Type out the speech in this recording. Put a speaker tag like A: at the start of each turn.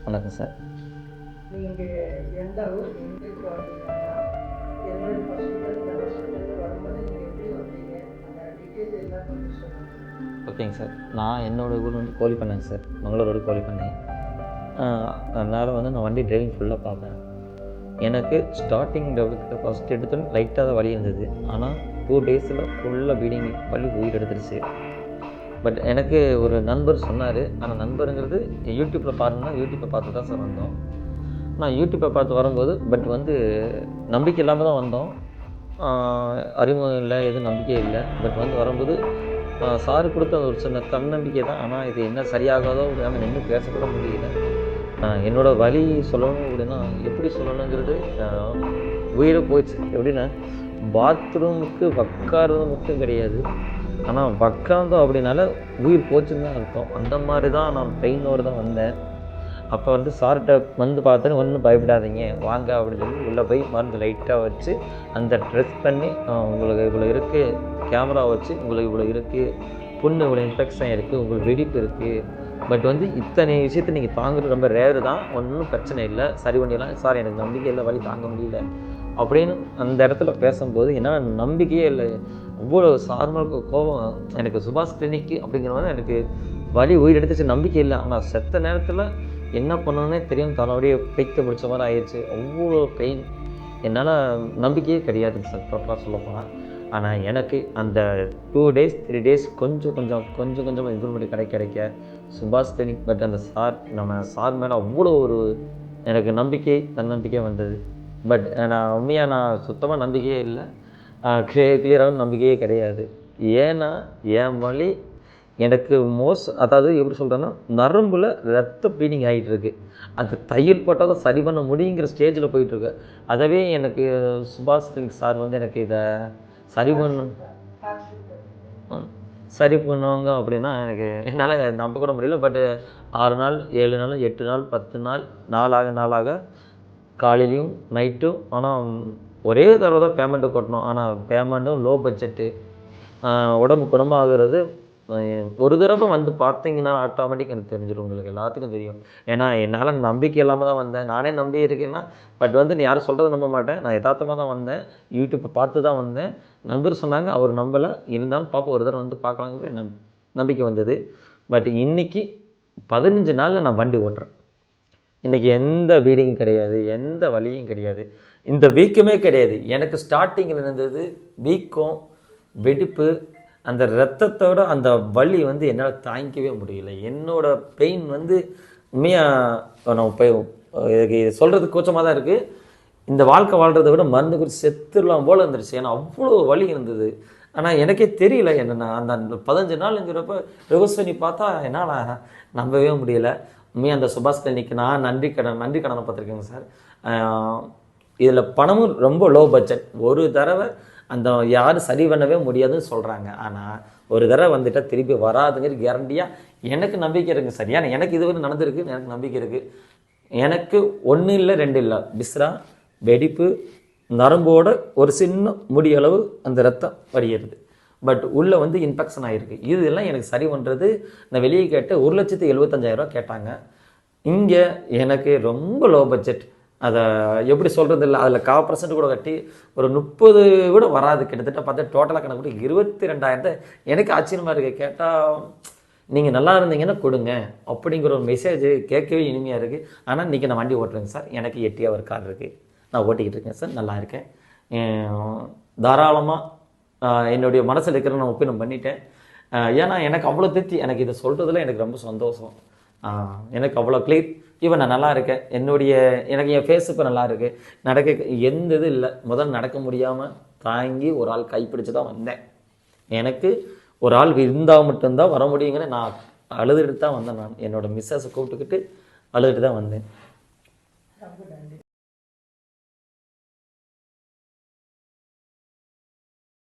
A: வணக்கம் சார்.
B: நீங்கள் எந்த ஊர் எங்களுக்கு வந்தீங்கன்னா என்னோட ஹாஸ்பிட்டல் வரும்போது நீங்கள் எப்படி வந்தீங்க அந்த டீட்டெயில் எல்லாம் கொஞ்சம் சொல்லுங்கள்.
A: ஓகேங்க சார். நான் என்னோடய ஊர் வந்து கோழிப்பண்ணைங்க சார், மங்களூரோட கோழிப்பண்ணை. அதனால் வந்து நான் வண்டி டிரைவிங் ஃபுல்லாக பார்ப்பேன். எனக்கு ஸ்டார்டிங் லெவலுக்கு ஃபஸ்ட் எடுத்தோன்னு லைட்டாக தான் வலி இருந்தது. ஆனால் 2 டேஸில் ஃபுல்லாக ப்ளீடிங் வலி உயிர் எடுத்துருச்சு. பட் எனக்கு ஒரு நண்பர் சொன்னார். அந்த நண்பருங்கிறது யூடியூப்பில் பாருங்கன்னா யூடியூப்பை பார்த்து தான் சார் வந்தோம். நான் யூடியூப்பை பார்த்து வரும்போது பட் வந்து நம்பிக்கை இல்லாமல் தான் வந்தோம். அறிமுகம் இல்லை, எதுவும் நம்பிக்கை இல்லை. பட் வந்து வரும்போது சாரு கொடுத்த ஒரு சின்ன தன்னம்பிக்கை தான். ஆனால் இது என்ன சரியாகாதோ அப்படின்னா நின்று பேசக்கூட முடியல. என்னோடய வலி சொல்லணும் அப்படின்னா எப்படி சொல்லணுங்கிறது உயிரை போயிடுச்சு. எப்படின்னா பாத்ரூமுக்கு உட்கார்றது மட்டும் கிடையாது, ஆனால் உட்காந்தோம் அப்படின்னால உயிர் போச்சுன்னு தான் அர்த்தம். அந்த மாதிரி தான் நான் பெயினோடு தான் வந்தேன். அப்போ வந்து சார்கிட்ட வந்து பார்த்தோன்னு ஒன்றும் பயப்படாதீங்க வாங்க அப்படின்னு சொல்லி உள்ளே போய் மருந்து லைட்டாக வச்சு அந்த ட்ரெஸ் பண்ணி உங்களுக்கு இவ்வளோ இருக்குது, கேமரா வச்சு உங்களுக்கு இவ்வளோ இருக்குது, புண்ணு இவ்வளோ இன்ஃபெக்ஷன் இருக்குது, உங்களுக்கு வெடிப்பு இருக்குது. பட் வந்து இத்தனை விஷயத்தை நீங்கள் தாங்குறது ரொம்ப ரேரு தான், ஒன்றும் பிரச்சனை இல்லை, சரி பண்ணிடலாம். சார் எனக்கு நம்பிக்கை இல்லை, வலி தாங்க முடியல அப்படின்னு அந்த இடத்துல பேசும்போது என்னால் நம்பிக்கையே இல்லை. அவ்வளோ சார்மலுக்கு கோபம் எனக்கு. சுபாஷ் கிளினிக்கு அப்படிங்கிறவங்க எனக்கு வலி உயிர் எடுத்துச்சு, நம்பிக்கை இல்லை. ஆனால் செத்த நேரத்தில் என்ன பண்ணணுன்னே தெரியும், தலைவடியே பைக்க பிடிச்ச மாதிரி ஆயிடுச்சு. அவ்வளோ பெயின். என்னால் நம்பிக்கையே கிடையாதுங்க சார் ப்ராப்பராக சொல்ல போனால். ஆனால் எனக்கு அந்த 2 டேஸ் 3 டேஸ் கொஞ்சம் கொஞ்சமாக இம்ப்ரூவ்மெண்ட் கிடைக்க சுபாஷ் கிளினிக் பட் அந்த சார் மேலே அவ்வளோ ஒரு எனக்கு நம்பிக்கை தன்னம்பிக்கை வந்தது. பட் நான் சுத்தமாக நம்பிக்கையே இல்லை, கிளியரான நம்பிக்கையே கிடையாது. ஏன்னா என் வலி எனக்கு அதாவது எப்படி சொல்கிறேன்னா நரம்பில் ரத்த ப்ளீடிங் ஆகிட்டு இருக்கு. அது தையல் போட்டால் தான் சரி பண்ண முடியுங்கிற ஸ்டேஜில் போயிட்டுருக்கு. அதவே எனக்கு சுபாஷ் கிளினிக் சார் வந்து எனக்கு இதை சரி பண்ணுவாங்க அப்படின்னா எனக்கு என்னால் நம்ப கூட முடியல. பட்டு 6 நாள் 7 நாள் 8 நாள் 10 நாள் நாளாக காலையிலையும் நைட்டும். ஆனால் ஒரே தடவை தான் பேமெண்ட்டு கொட்டணும். ஆனால் பேமெண்ட்டும் லோ பட்ஜெட்டு. உடம்பு குணமாகிறது ஒரு தடவை வந்து பார்த்தீங்கன்னா ஆட்டோமேட்டிக் எனக்கு தெரிஞ்சிடும், உங்களுக்கு எல்லாத்துக்கும் தெரியும். ஏன்னா என்னால் நம்பிக்கை இல்லாமல் தான் வந்தேன். நானே நம்பி இருக்கேன்னா பட் வந்து நீ யாரும் சொல்கிறத நம்ப மாட்டேன். நான் யதார்த்தமாக தான் வந்தேன், யூடியூப்பை பார்த்து தான் வந்தேன். நண்பர் சொன்னாங்க, அவர் நம்பலை, இருந்தாலும் பார்ப்போம் ஒரு தடவை வந்து பார்க்கலாங்கிற நம்பிக்கை வந்தது. பட் இன்றைக்கி 15 நாளில் நான் வண்டி ஓட்டுறேன். இன்றைக்கி எந்த ப்ளீடிங்கும் கிடையாது, எந்த வலியும் கிடையாது, இந்த வீக்கமே கிடையாது. எனக்கு ஸ்டார்டிங்கில் இருந்தது வீக்கம், வெடிப்பு, அந்த ரத்தத்தோட அந்த வலி வந்து என்னால் தாங்கிக்கவே முடியல. என்னோடய பெயின் வந்து உண்மையாக நான் இதுக்கு சொல்கிறதுக்கு கூச்சமாக தான் இருக்குது. இந்த வாழ்க்கை வாழ்கிறத விட மருந்து குறித்து செத்துடலாம் போல் இருந்துருச்சு. ஏன்னா அவ்வளோ வலி இருந்தது. ஆனால் எனக்கே தெரியல என்னென்னா அந்த 15 நாளுங்கிறப்ப ரிவர்ஸ் பண்ணி பார்த்தா என்னால் நம்பவே முடியலை. உண்மையாக அந்த சுபாஷ் கிளினிக்கு நான் நன்றி கடனை பார்த்துருக்கேங்க சார். இதில் பணமும் ரொம்ப லோ பட்ஜெட். ஒரு தடவை அந்த யாரும் சரி பண்ணவே முடியாதுன்னு சொல்கிறாங்க. ஆனால் ஒரு தடவை வந்துட்டால் திருப்பி வராதுங்கிற கேரண்டியாக எனக்கு நம்பிக்கை இருக்குது சார். ஏன்னா எனக்கு இதுவரை நடந்திருக்கு, எனக்கு நம்பிக்கை இருக்குது. எனக்கு 1 இல்லை 2 இல்லை, பிஸ்ரா, வெடிப்பு, நரம்போட ஒரு சின்ன முடியளவு அந்த ரத்தம் வடிகிறது. பட் உள்ளே வந்து இன்ஃபெக்ஷன் ஆகிருக்கு. இதெல்லாம் எனக்கு சரி பண்ணுறது நான் வெளியே கேட்டு 1,75,000 கேட்டாங்க. இங்கே எனக்கு ரொம்ப லோ பட்ஜெட். அதை எப்படி சொல்கிறது இல்லை, அதில் 1% கூட கட்டி ஒரு 30 கூட வராது. கிட்டத்தட்ட பார்த்தா டோட்டலாக கணக்கு கூட 22,000. எனக்கு ஆச்சரியமாக இருக்குது. கேட்டால் நீங்கள் நல்லா இருந்தீங்கன்னா கொடுங்க அப்படிங்கிற ஒரு மெசேஜ் கேட்கவே இனிமையாக இருக்குது. ஆனால் இன்றைக்கி நான் வண்டி ஓட்டுறேங்க சார். எனக்கு 8 ஹவர் கார் இருக்குது, நான் ஓட்டிக்கிட்டு இருக்கேன் சார், நல்லா இருக்கேன். தாராளமாக என்னுடைய மனசில் இருக்கிற நான் ஒப்பீனம் பண்ணிட்டேன். ஏன்னா எனக்கு அவ்வளோ திருப்தி. எனக்கு இதை சொல்கிறதுல எனக்கு ரொம்ப சந்தோஷம். எனக்கு அவ்வளோ கிளியர். ஈவன் நான் நல்லா இருக்கேன். எனக்கு என் ஃபேஸ் இப்போ நல்லா இருக்குது. நடக்க எந்த இது இல்லை. முதல்ல நடக்க முடியாமல் தாங்கி ஒரு ஆள் கைப்பிடிச்சு தான் வந்தேன். எனக்கு ஒரு ஆள் இருந்தால் மட்டும்தான் வர முடியுங்கிற நான் அழுதுட்டு தான் வந்தேன். நான் என்னோடய மிஸ்ஸஸை கூப்பிட்டுக்கிட்டு அழுதுட்டு தான் வந்தேன்.